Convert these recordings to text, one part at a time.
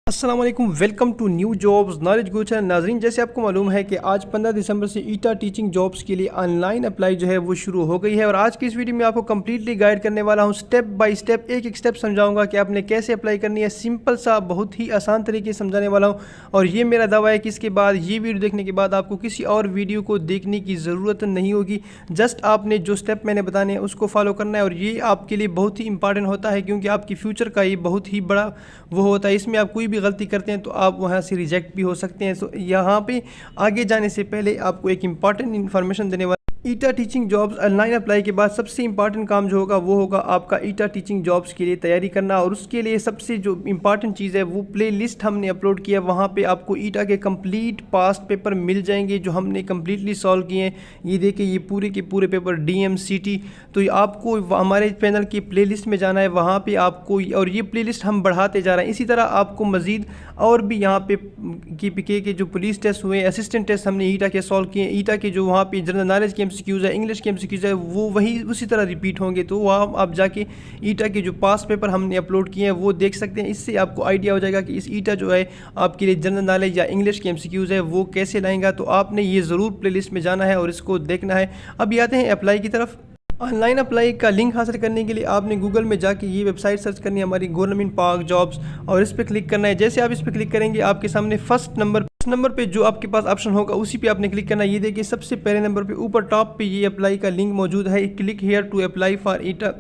अस्सलाम वालेकुम, welcome to new jobs knowledge go channel. नाजरीन, जैसे आपको मालूम है कि आज 15 दिसंबर से ईटा टीचिंग जॉब्स के लिए ऑनलाइन अप्लाई जो है वो शुरू हो गई है। और आज की इस वीडियो में आपको कंप्लीटली गाइड करने वाला हूं, स्टेप बाय स्टेप एक एक स्टेप समझाऊंगा कि आपने कैसे अप्लाई करनी है। सिंपल सा, बहुत ही आसान तरीके से समझाने वाला हूँ। और ये मेरा दावा है कि इसके बाद ये वीडियो देखने के बाद आपको किसी और वीडियो को देखने की ज़रूरत नहीं होगी। जस्ट आपने जो स्टेप मैंने बताने हैं उसको फॉलो करना है। और ये आपके लिए बहुत ही इंपॉर्टेंट होता है, क्योंकि आपकी फ्यूचर का ये बहुत ही बड़ा वो होता है। इसमें आप कोई भी गलती करते हैं तो आप वहाँ से रिजेक्ट भी हो सकते हैं। तो यहाँ पे आगे जाने से पहले आपको एक इम्पॉर्टेंट इन्फॉर्मेशन देने वाला। ईटा टीचिंग जॉब्स ऑनलाइन अप्लाई के बाद सबसे इंपॉर्टेंट काम जो होगा वो होगा आपका ईटा टीचिंग जॉब्स के लिए तैयारी करना। और उसके लिए सबसे जो इंपॉर्टेंट चीज़ है वो प्ले लिस्ट हमने अपलोड किया। वहाँ पे आपको ईटा के कंप्लीट पास्ट पेपर मिल जाएंगे जो हमने कम्प्लीटली सॉल्व किए हैं। ये देखिए, ये पूरे के पूरे पेपर DMCT। तो आपको हमारे चैनल की प्ले लिस्ट में जाना है, वहाँ पर आपको, और ये प्ले लिस्ट हम बढ़ाते जा रहे हैं। इसी तरह आपको मज़ीद और भी यहाँ पे KPK के जो पुलिस टेस्ट हुए, असिस्टेंट टेस्ट हमने ईटा के सॉल्व किए। ईटा के जो वहाँ पे जनरल नॉलेज के MCQs है, इंग्लिश के MCQs है, वो वही उसी तरह रिपीट होंगे। तो वहाँ आप जाके ईटा के जो पास पेपर हमने अपलोड किए हैं वो देख सकते हैं। इससे आपको आइडिया हो जाएगा कि इस ईटा जो है आपके लिए जनरल नॉलेज या इंग्लिश के MCQs है वो कैसे लाएंगा। तो आपने ये ज़रूर प्लेलिस्ट में जाना है और इसको देखना है। अब आते हैं अप्लाई की तरफ। ऑनलाइन अप्लाई का लिंक हासिल करने के लिए आपने गूगल में जाके ये वेबसाइट सर्च करनी है, हमारी गवर्नमेंट पार्क जॉब्स, और इस पर क्लिक करना है। जैसे आप इस पर क्लिक करेंगे आपके सामने फर्स्ट नंबर पे जो आपके पास ऑप्शन होगा उसी पे आपने क्लिक करना है। ये देखिए, सबसे पहले नंबर पे ऊपर टॉप पे ये अप्लाई का लिंक मौजूद है, click here to apply for ETA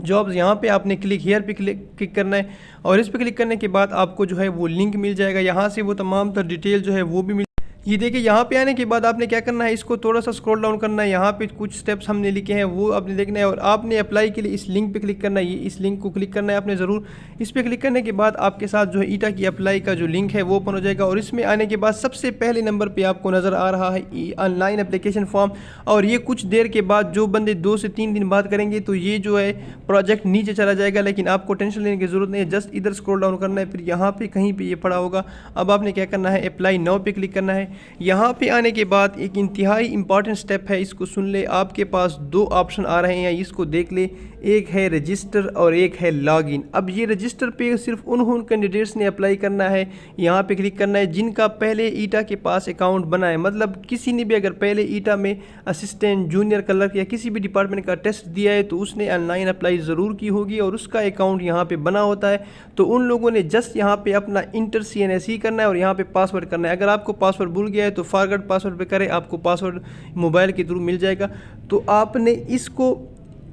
jobs. यहाँ पे आपने क्लिक हेयर पे क्लिक करना है। और इस पर क्लिक करने के बाद आपको जो है वो लिंक मिल जाएगा। यहाँ से वो तमाम तर डिटेल जो है वो भी ये देखिए, यहाँ पे आने के बाद आपने क्या करना है, इसको थोड़ा सा स्क्रॉल डाउन करना है। यहाँ पे कुछ स्टेप्स हमने लिखे हैं वो आपने देखना है। और आपने अप्लाई के लिए इस लिंक पे क्लिक करना है। ये इस लिंक को क्लिक करना है आपने ज़रूर। इस पर क्लिक करने के बाद आपके साथ जो है ईटा की अप्लाई का जो लिंक है वो ओपन हो जाएगा। और इसमें आने के बाद सबसे पहले नंबर पर आपको नज़र आ रहा है ऑनलाइन एप्लीकेशन फॉर्म। और ये कुछ देर के बाद जो बंदे 2 से 3 दिन बाद करेंगे तो ये जो है प्रोजेक्ट नीचे चला जाएगा। लेकिन आपको टेंशन लेने की ज़रूरत नहीं है, जस्ट इधर स्क्रॉल डाउन करना है, फिर यहाँ पर कहीं पर ये पड़ा होगा। अब आपने क्या करना है, अप्लाई नाउ पे क्लिक करना है। यहाँ पे आने के बाद एक इंतहाई इंपॉर्टेंट स्टेप है, इसको सुन ले। आपके पास 2 ऑप्शन आ रहे हैं, इसको देख ले। एक है रजिस्टर और एक है लॉगिन। अब ये रजिस्टर पे सिर्फ उन कैंडिडेट्स ने अप्लाई करना है, यहाँ पे क्लिक करना है जिनका पहले ईटा के पास अकाउंट बना है। मतलब किसी ने भी अगर पहले ईटा में असिस्टेंट, जूनियर क्लर्क या किसी भी डिपार्टमेंट का टेस्ट दिया है तो उसने ऑनलाइन अप्लाई ज़रूर की होगी और उसका अकाउंट यहाँ पर बना होता है। तो उन लोगों ने जस्ट यहाँ पर अपना इंटर CNSE करना है और यहाँ पर पासवर्ड करना है। अगर आपको पासवर्ड भूल गया है तो फॉरगेट पासवर्ड पे करें, आपको पासवर्ड मोबाइल के थ्रू मिल जाएगा। तो आपने इसको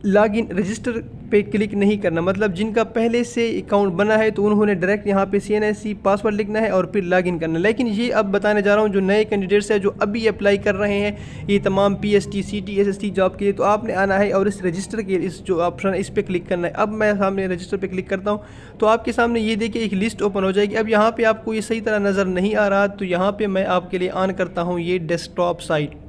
लॉगिन रजिस्टर पे क्लिक नहीं करना। मतलब जिनका पहले से अकाउंट बना है तो उन्होंने डायरेक्ट यहाँ पे CNSE पासवर्ड लिखना है और फिर लॉगिन करना है। लेकिन ये अब बताने जा रहा हूँ जो नए कैंडिडेट्स हैं जो अभी अप्लाई कर रहे हैं ये तमाम PST, CT, SST जॉब के लिए, तो आपने आना है और इस रजिस्टर के इस जो ऑप्शन है इस पर क्लिक करना है। अब मैं सामने रजिस्टर पर क्लिक करता हूँ तो आपके सामने ये देखिए एक लिस्ट ओपन हो जाएगी। अब यहाँ पर आपको ये सही तरह नज़र नहीं आ रहा तो यहाँ पर मैं आपके लिए ऑन करता हूँ ये डेस्कटॉप साइट।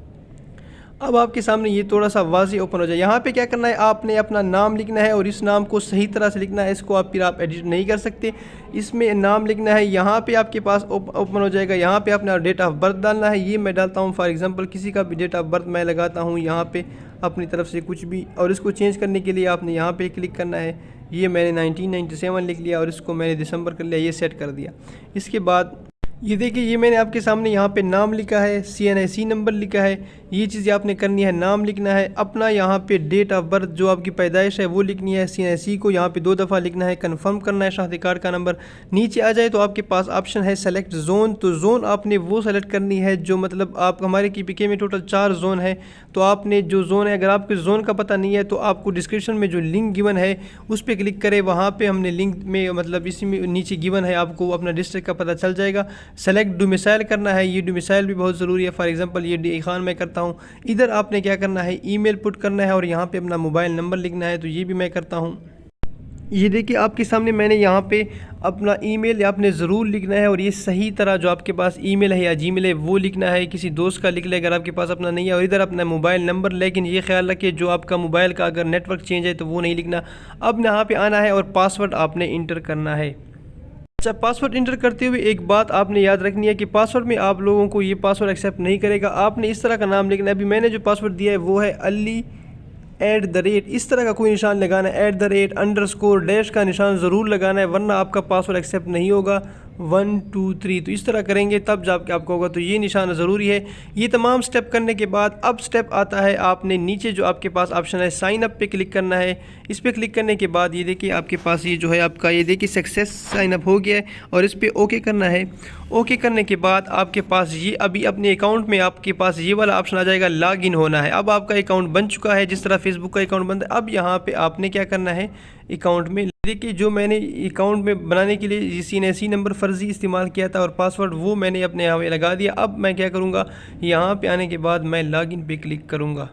अब आपके सामने ये थोड़ा सा वाज़ी ओपन हो जाए। यहाँ पे क्या करना है, आपने अपना नाम लिखना है और इस नाम को सही तरह से लिखना है। इसको आप एडिट नहीं कर सकते, इसमें नाम लिखना है। यहाँ पे आपके पास ओपन हो जाएगा। यहाँ पे आपने डेट ऑफ बर्थ डालना है। ये मैं डालता हूँ फॉर एग्जांपल, किसी का भी डेट ऑफ बर्थ मैं लगाता हूँ यहाँ पे अपनी तरफ से कुछ भी। और इसको चेंज करने के लिए आपने यहाँ पे क्लिक करना है। ये मैंने 1997 लिख लिया और इसको मैंने दिसंबर कर लिया, ये सेट कर दिया। इसके बाद ये देखिए, ये मैंने आपके सामने यहाँ पे नाम लिखा है, CNSE नंबर लिखा है। ये चीज़ें आपने करनी है, नाम लिखना है अपना, यहाँ पे डेट ऑफ बर्थ जो आपकी पैदाइश है वो लिखनी है। CNSE को यहाँ पे 2 दफ़ा लिखना है, कंफर्म करना है शनाख्ती कार्ड का नंबर। नीचे आ जाए तो आपके पास ऑप्शन है सेलेक्ट जोन। तो जोन आपने वो सेलेक्ट करनी है जो, मतलब आप हमारे KPK में टोटल 4 जोन है। तो आपने जो जोन है, अगर आपके जोन का पता नहीं है तो आपको डिस्क्रिप्शन में जो लिंक गिवन है उस पर क्लिक करें। वहाँ पर हमने लिंक में, मतलब इसी में नीचे गिवन है, आपको अपना डिस्ट्रिक्ट का पता चल जाएगा। सेलेक्ट डोमिसाइल करना है, ये डोमिसाइल भी बहुत ज़रूरी है। फॉर एग्जांपल ये DI खान मैं करता हूँ। इधर आपने क्या करना है, ईमेल पुट करना है और यहाँ पे अपना मोबाइल नंबर लिखना है। तो ये भी मैं करता हूँ। ये देखिए आपके सामने मैंने यहाँ पे अपना ईमेल आपने ज़रूर लिखना है और ये सही तरह जो आपके पास ईमेल है या जीमेल है वो लिखना है। किसी दोस्त का लिख ले अगर आपके पास अपना नहीं है। और इधर अपना मोबाइल नंबर, लेकिन ये ख्याल रखिए जो आपका मोबाइल का अगर नेटवर्क चेंज है तो वो नहीं लिखना। अब यहाँ पे आना है और पासवर्ड आपने इंटर करना है। अच्छा, पासवर्ड इंटर करते हुए एक बात आपने याद रखनी है कि पासवर्ड में आप लोगों को ये पासवर्ड एक्सेप्ट नहीं करेगा। आपने इस तरह का नाम लिखना है। अभी मैंने जो पासवर्ड दिया है वो है अली @ इस तरह का कोई निशान लगाना है, @ अंडरस्कोर डैश का निशान ज़रूर लगाना है, वरना आपका पासवर्ड एक्सेप्ट नहीं होगा। 1 2 3, तो इस तरह करेंगे तब जाके आपको होगा। तो ये निशान ज़रूरी है। ये तमाम स्टेप करने के बाद अब स्टेप आता है, आपने नीचे जो आपके पास ऑप्शन है साइन अप पे क्लिक करना है। इस पर क्लिक करने के बाद ये देखिए आपके पास ये जो है आपका ये देखिए सक्सेस साइन अप हो गया है, और इस पर ओके करना है। ओके करने के बाद आपके पास ये अभी अपने अकाउंट में आपके पास ये वाला ऑप्शन आ जाएगा, लॉग इन होना है। अब आपका अकाउंट बन चुका है, जिस तरह फेसबुक का अकाउंट बनता है। अब यहाँ पे आपने क्या करना है, अकाउंट में देखिए जो मैंने अकाउंट में बनाने के लिए CNC नंबर फ़र्ज़ी इस्तेमाल किया था और पासवर्ड वो मैंने अपने यहाँ पे लगा दिया। अब मैं क्या करूँगा, यहाँ पे आने के बाद मैं लॉगिन पे क्लिक करूँगा।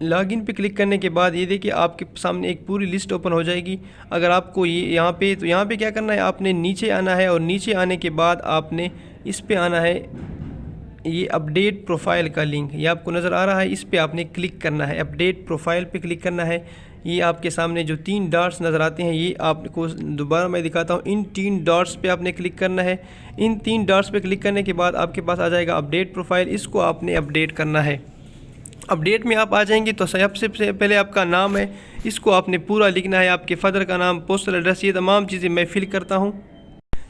लॉगिन पे क्लिक करने के बाद ये देखिए आपके सामने एक पूरी लिस्ट ओपन हो जाएगी। अगर आपको ये यहाँ पे, तो यहाँ पे क्या करना है, आपने नीचे आना है, और नीचे आने के बाद आपने इस पे आना है, ये अपडेट प्रोफाइल का लिंक ये आपको नज़र आ रहा है, इस पे आपने क्लिक करना है। अपडेट प्रोफाइल पे क्लिक करना है। ये आपके सामने जो 3 डॉट्स नज़र आते हैं, ये आपको दोबारा मैं दिखाता हूँ। इन 3 डॉट्स पे आपने क्लिक करना है। इन 3 डॉट्स पे क्लिक करने के बाद आपके पास आ जाएगा अपडेट प्रोफाइल, इसको आपने अपडेट करना है। अपडेट में आप आ जाएंगे तो सबसे पहले आपका नाम है, इसको आपने पूरा लिखना है, आपके फादर का नाम, पोस्टल एड्रेस, ये तमाम चीज़ें मैं फ़िल करता हूँ।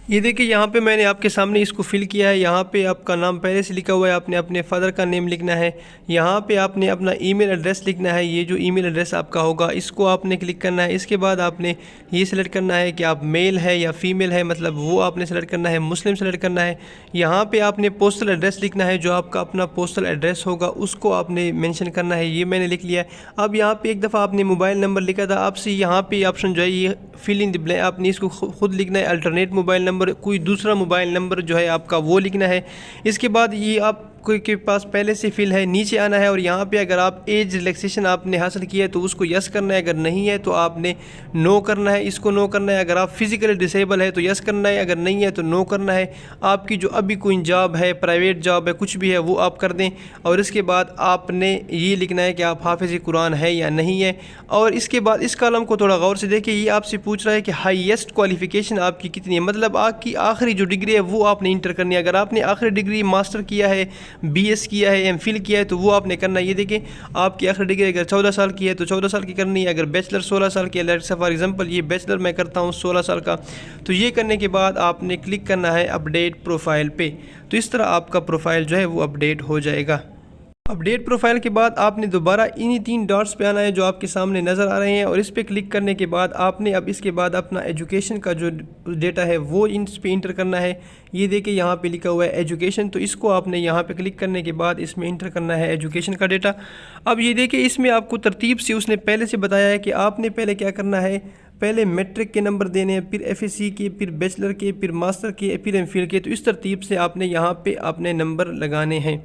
ये देखिए यहाँ पे मैंने आपके सामने इसको फिल किया है। यहाँ पे आपका नाम पहले से लिखा हुआ है, आपने अपने फादर का नेम लिखना है। यहाँ पे आपने अपना ईमेल एड्रेस लिखना है, ये जो ईमेल एड्रेस आपका होगा इसको आपने क्लिक करना है। इसके बाद आपने ये सिलेक्ट करना है कि आप मेल है या फीमेल है, मतलब वो आपने सेलेक्ट करना है। मुस्लिम सेलेक्ट करना है। यहाँ पर आपने पोस्टल एड्रेस लिखना है, जो आपका अपना पोस्टल एड्रेस होगा उसको आपने मैंशन करना है, ये मैंने लिख लिया है। अब यहाँ पर एक दफ़ा आपने मोबाइल नंबर लिखा था, आपसे यहाँ पर ऑप्शन जो है ये फिल इन द ब्लैंक, आपने इसको खुद लिखना है। अल्टरनेट मोबाइल नंबर, कोई दूसरा मोबाइल नंबर जो है आपका वो लिखना है। इसके बाद ये आप कोई के पास पहले से फिल है, नीचे आना है, और यहाँ पे अगर आप एज रिलैक्सेशन आपने हासिल किया है तो उसको यस करना है, अगर नहीं है तो आपने नो करना है, इसको नो करना है। अगर आप फिज़िकली डिसेबल है तो यस करना है, अगर नहीं है तो नो करना है। आपकी जो अभी कोई जॉब है, प्राइवेट जॉब है, कुछ भी है वो आप कर दें, और इसके बाद आपने ये लिखना है कि आप हाफिज़ कुरान है या नहीं है। और इसके बाद इस कॉलम को थोड़ा गौर से देखिए, ये आपसे पूछ रहा है कि हाईएस्ट क्वालिफ़िकेशन आपकी कितनी है, मतलब आपकी आखिरी जो डिग्री है वो आपने इंटर करनी है। अगर आपने आखिरी डिग्री मास्टर किया है, BS किया है, MPhil किया है तो वो आपने करना है। ये देखें आपकी आखिरी डिग्री अगर 14 साल की है तो 14 साल की करनी है। अगर बैचलर 16 साल की है, फॉर एग्जांपल ये बैचलर मैं करता हूँ 16 साल का, तो ये करने के बाद आपने क्लिक करना है अपडेट प्रोफाइल पे। तो इस तरह आपका प्रोफाइल जो है वो अपडेट हो जाएगा। अपडेट प्रोफाइल के बाद आपने दोबारा इन्हीं 3 डॉट्स पे आना है जो आपके सामने नज़र आ रहे हैं, और इस पे क्लिक करने के बाद आपने अब इसके बाद अपना एजुकेशन का जो डेटा है वो इस पे इंटर करना है। ये देखिए यहाँ पे लिखा हुआ है एजुकेशन, तो इसको आपने यहाँ पे क्लिक करने के बाद इसमें इंटर करना है एजुकेशन का डेटा। अब ये देखिए इसमें आपको तरतीब से उसने पहले से बताया है कि आपने पहले क्या करना है, पहले मैट्रिक के नंबर देने हैं, फिर FSC के, फिर बैचलर के, फिर मास्टर के, फिर MPhil के। तो इस तरतीब से आपने यहाँ पे अपने नंबर लगाने हैं।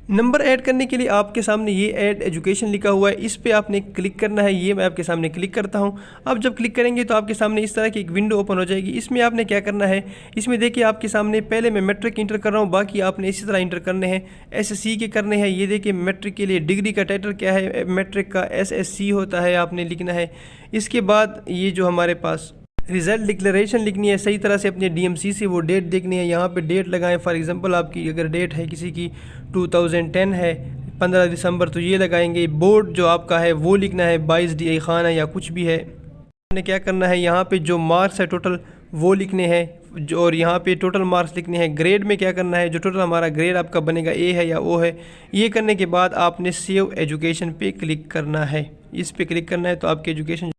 नंबर ऐड करने के लिए आपके सामने ये ऐड एजुकेशन लिखा हुआ है, इस पे आपने क्लिक करना है। ये मैं आपके सामने क्लिक करता हूँ। अब जब क्लिक करेंगे तो आपके सामने इस तरह की एक विंडो ओपन हो जाएगी। इसमें आपने क्या करना है, इसमें देखिए आपके सामने पहले मैं मैट्रिक इंटर कर रहा हूँ, बाकी आपने इसी तरह इंटर करने हैं। SSC के करने हैं। ये देखिए मैट्रिक के लिए डिग्री का टाइटल क्या है, मैट्रिक का SSC होता है, आपने लिखना है। इसके बाद ये जो हमारे पास रिज़ल्ट डिक्लेरेशन लिखनी है, सही तरह से अपने DMC से वो डेट देखनी है। यहाँ पे डेट लगाएं, फॉर एग्जांपल आपकी अगर डेट है किसी की 2010 है 15 दिसंबर, तो ये लगाएंगे। बोर्ड जो आपका है वो लिखना है, 22 DI खान है या कुछ भी है। आपने क्या करना है, यहाँ पे जो मार्क्स है टोटल वो लिखने हैं, जो और यहाँ पे टोटल मार्क्स लिखने हैं। ग्रेड में क्या करना है, जो टोटल हमारा ग्रेड आपका बनेगा A है या O है। ये करने के बाद आपने सेव एजुकेशन पे क्लिक करना है। इस पे क्लिक करना है तो आपकी एजुकेशन,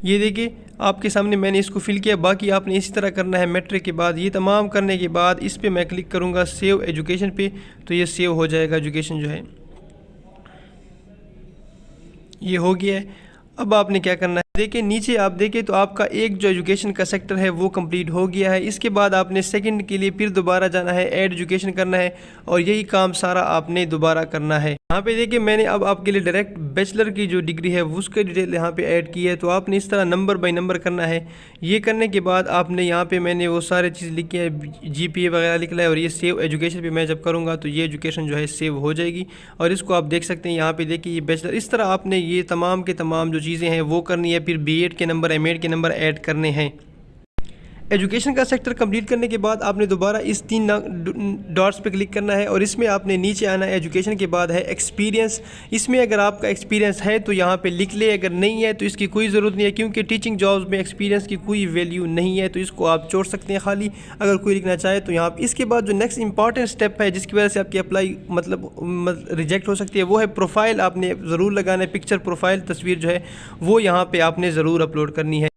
ये देखिए आपके सामने मैंने इसको फिल किया। बाकी आपने इसी तरह करना है मैट्रिक के बाद। ये तमाम करने के बाद इस पे मैं क्लिक करूँगा सेव एजुकेशन पे, तो ये सेव हो जाएगा एजुकेशन जो है, ये हो गया है। अब आपने क्या करना है, देखिए नीचे आप देखें तो आपका एक जो एजुकेशन का सेक्टर है वो कंप्लीट हो गया है। इसके बाद आपने सेकंड के लिए फिर दोबारा जाना है, ऐड एजुकेशन करना है, और यही काम सारा आपने दोबारा करना है। यहाँ पे देखिए मैंने अब आपके लिए डायरेक्ट बैचलर की जो डिग्री है उसके डिटेल यहाँ पे ऐड की है। तो आपने इस तरह नंबर बाय नंबर करना है। ये करने के बाद आपने यहाँ पे मैंने वो सारे चीज़ लिखी है, GPA वगैरह लिखना है, और ये सेव एजुकेशन पे मैं जब करूँगा तो ये एजुकेशन जो है सेव हो जाएगी। और इसको आप देख सकते हैं यहाँ पे देखिए ये बैचलर। इस तरह आपने ये तमाम के तमाम जो चीज़ें हैं वो करनी है। फिर B.Ed के नंबर, M.Ed के नंबर ऐड करने हैं। एजुकेशन का सेक्टर कंप्लीट करने के बाद आपने दोबारा इस 3 डॉट्स पे क्लिक करना है और इसमें आपने नीचे आना है। एजुकेशन के बाद है एक्सपीरियंस। इसमें अगर आपका एक्सपीरियंस है तो यहाँ पे लिख ले, अगर नहीं है तो इसकी कोई ज़रूरत नहीं है, क्योंकि टीचिंग जॉब्स में एक्सपीरियंस की कोई वैल्यू नहीं है, तो इसको आप छोड़ सकते हैं खाली, अगर कोई लिखना चाहे तो यहाँ। इसके बाद जो नेक्स्ट इंपॉर्टेंट स्टेप है जिसकी वजह से आपकी अप्लाई मतलब रिजेक्ट हो सकती है, वो है प्रोफाइल आपने ज़रूर लगाना है। पिक्चर प्रोफाइल तस्वीर जो है वो यहाँ पर आपने ज़रूर अपलोड करनी है।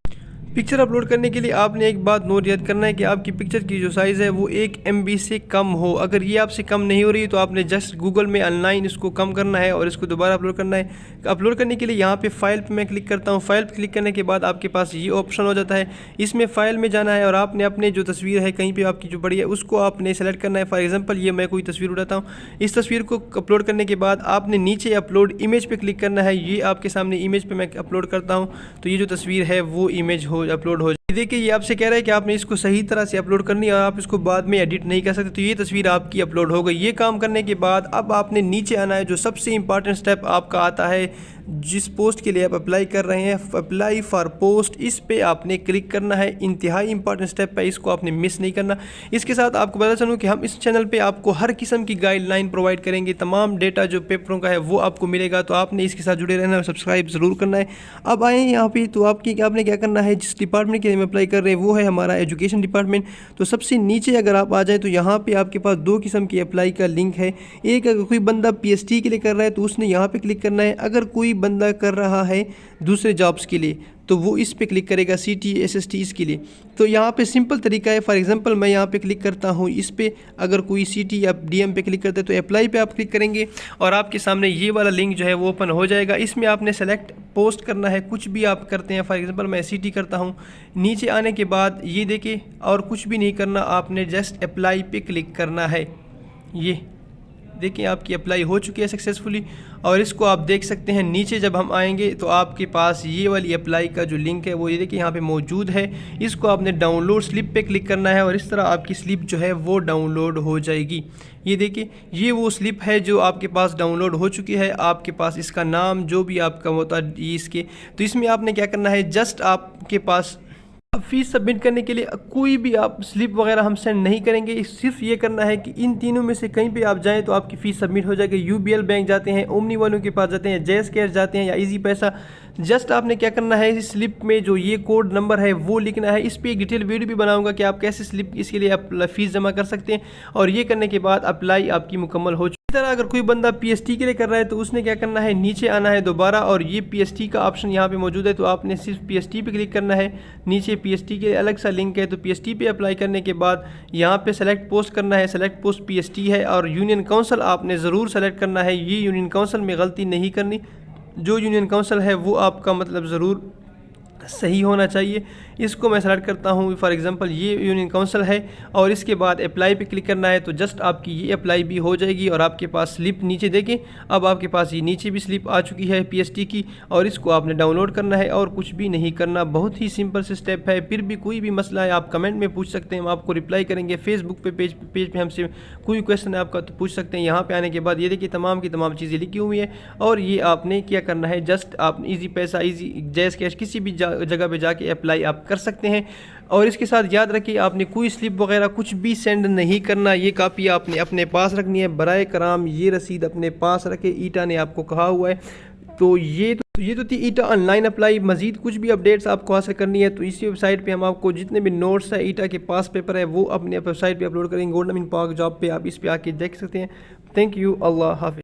पिक्चर अपलोड करने के लिए आपने एक बात नोट याद करना है कि आपकी पिक्चर की जो साइज़ है वो 1 MB से कम हो। अगर ये आपसे कम नहीं हो रही तो आपने जस्ट गूगल में ऑनलाइन इसको कम करना है और इसको दोबारा अपलोड करना है। अपलोड करने के लिए यहाँ पे फाइल पे मैं क्लिक करता हूँ। फाइल पे क्लिक करने के बाद आपके पास ये ऑप्शन हो जाता है, इसमें फ़ाइल में जाना है और आपने अपने जो तस्वीर है कहीं पर आपकी जो बड़ी है उसको आपने सेलेक्ट करना है। फॉर एग्जाम्पल ये मैं कोई तस्वीर उठाता हूँ, इस तस्वीर को अपलोड करने के बाद आपने नीचे अपलोड इमेज पर क्लिक करना है। ये आपके सामने इमेज पर मैं अपलोड करता हूँ तो ये जो तस्वीर है वो इमेज अपलोड हो। देखिए ये आपसे कह रहा है कि आपने इसको सही तरह से अपलोड करनी है और आप इसको बाद में एडिट नहीं कर सकते, तो ये तस्वीर आपकी अपलोड हो गई। ये काम करने के बाद अब आपने नीचे आना है। जो सबसे इंपॉर्टेंट स्टेप आपका आता है जिस पोस्ट के लिए आप अप्लाई कर रहे हैं, अप्लाई फॉर पोस्ट, इस पे आपने क्लिक करना है। इंतहाई इंपॉर्टेंट स्टेप है, इसको आपने मिस नहीं करना। इसके साथ आपको बता चलूँ कि हम इस चैनल पे आपको हर किस्म की गाइडलाइन प्रोवाइड करेंगे, तमाम डेटा जो पेपरों का है वो आपको मिलेगा, तो आपने इसके साथ जुड़े रहना और सब्सक्राइब ज़रूर करना है। अब आए यहाँ पे तो आपने क्या करना है, जिस डिपार्टमेंट के लिए हम अप्लाई कर रहे हैं वो है हमारा एजुकेशन डिपार्टमेंट। तो सबसे नीचे अगर आप आ जाए तो यहाँ पर आपके पास 2 किस्म की अप्लाई का लिंक है। एक अगर कोई बंदा PhD के लिए कर रहा है तो उसने यहाँ पर क्लिक करना है। अगर कोई बंदा कर रहा है दूसरे जॉब्स के लिए तो वो इस पे क्लिक करेगा, CT SST इसके लिए। तो यहाँ पे सिंपल तरीका है। फॉर एग्जांपल मैं यहाँ पे क्लिक करता हूँ इस पे, अगर कोई CT या DM पे क्लिक करते हैं तो अप्लाई पे आप क्लिक करेंगे और आपके सामने ये वाला लिंक जो है वो ओपन हो जाएगा। इसमें आपने सेलेक्ट पोस्ट करना है, कुछ भी आप करते हैं। फॉर एग्जांपल मैं CT करता हूँ। नीचे आने के बाद ये देखिए और कुछ भी नहीं करना, आपने जस्ट अप्लाई पे क्लिक करना है। ये देखिए आपकी अप्लाई हो चुकी है सक्सेसफुली और इसको आप देख सकते हैं। नीचे जब हम आएंगे तो आपके पास ये वाली अप्लाई का जो लिंक है वो ये देखिए यहाँ पे मौजूद है। इसको आपने डाउनलोड स्लिप पे क्लिक करना है और इस तरह आपकी स्लिप जो है वो डाउनलोड हो जाएगी। ये देखिए ये वो स्लिप है जो आपके पास डाउनलोड हो चुकी है। आपके पास इसका नाम जो भी आपका होता है इसके, तो इसमें आपने क्या करना है, जस्ट आपके पास फ़ीस सबमिट करने के लिए कोई भी आप स्लिप वगैरह हम सेंड नहीं करेंगे। सिर्फ ये करना है कि इन तीनों में से कहीं पे आप जाएं तो आपकी फ़ीस सबमिट हो जाएगी। UBL बैंक जाते हैं, ओमनी वालों के पास जाते हैं, JS कैश जाते हैं या इजी पैसा, जस्ट आपने क्या करना है, इस स्लिप में जो ये कोड नंबर है वो लिखना है। इस पर एक डिटेल वीडियो भी बनाऊंगा कि आप कैसे स्लिप इसके लिए आप फ़ीस जमा कर सकते हैं और ये करने के बाद अप्लाई आपकी मुकम्मल हो। इसी तरह अगर कोई बंदा PhD के लिए कर रहा है तो उसने क्या करना है, नीचे आना है दोबारा और ये PhD का ऑप्शन यहाँ पे मौजूद है, तो आपने सिर्फ PhD पे क्लिक करना है। नीचे PhD के अलग सा लिंक है, तो PhD पे अप्लाई करने के बाद यहाँ पे सेलेक्ट पोस्ट करना है। सेलेक्ट पोस्ट PhD है और यूनियन काउंसिल आपने ज़रूर सेलेक्ट करना है। ये यूनियन काउंसिल में गलती नहीं करनी, जो यूनियन काउंसिल है वो आपका मतलब ज़रूर सही होना चाहिए। इसको मैं सेलेक्ट करता हूँ। फॉर एग्जांपल ये यूनियन काउंसिल है और इसके बाद अप्लाई पे क्लिक करना है, तो जस्ट आपकी ये अप्लाई भी हो जाएगी और आपके पास स्लिप नीचे देखें। अब आपके पास ये नीचे भी स्लिप आ चुकी है PhD की और इसको आपने डाउनलोड करना है और कुछ भी नहीं करना। बहुत ही सिंपल से स्टेप है। फिर भी कोई भी मसला है आप कमेंट में पूछ सकते हैं, हम आपको रिप्लाई करेंगे। फेसबुक पे पेज पे हमसे कोई क्वेश्चन है आपका तो पूछ सकते हैं। यहाँ पर आने के बाद ये देखिए तमाम की तमाम चीज़ें लिखी हुई है और ये आपने क्या करना है, जस्ट आप ईजी पैसा, ईजी JS कैश किसी भी जगह पे जाके अप्लाई आप कर सकते हैं। और इसके साथ याद रखिए आपने कोई स्लिप वगैरह कुछ भी सेंड नहीं करना। ये कापी आपने अपने पास रखनी है। बराए कराम ये रसीद अपने पास रखे, ईटा ने आपको कहा हुआ है। तो ये तो थी ईटा ऑनलाइन अप्लाई। मजीद कुछ भी अपडेट्स आपको हासिल करनी है तो इसी वेबसाइट पे हम आपको जितने भी नोट्स है ईटा के पास पेपर है वो अपने वेबसाइट पे अपलोड करेंगे। गवर्नमेंट पाक जॉब पे आप इस पे आके देख सकते हैं। Thank you. अल्लाह हाफिज़।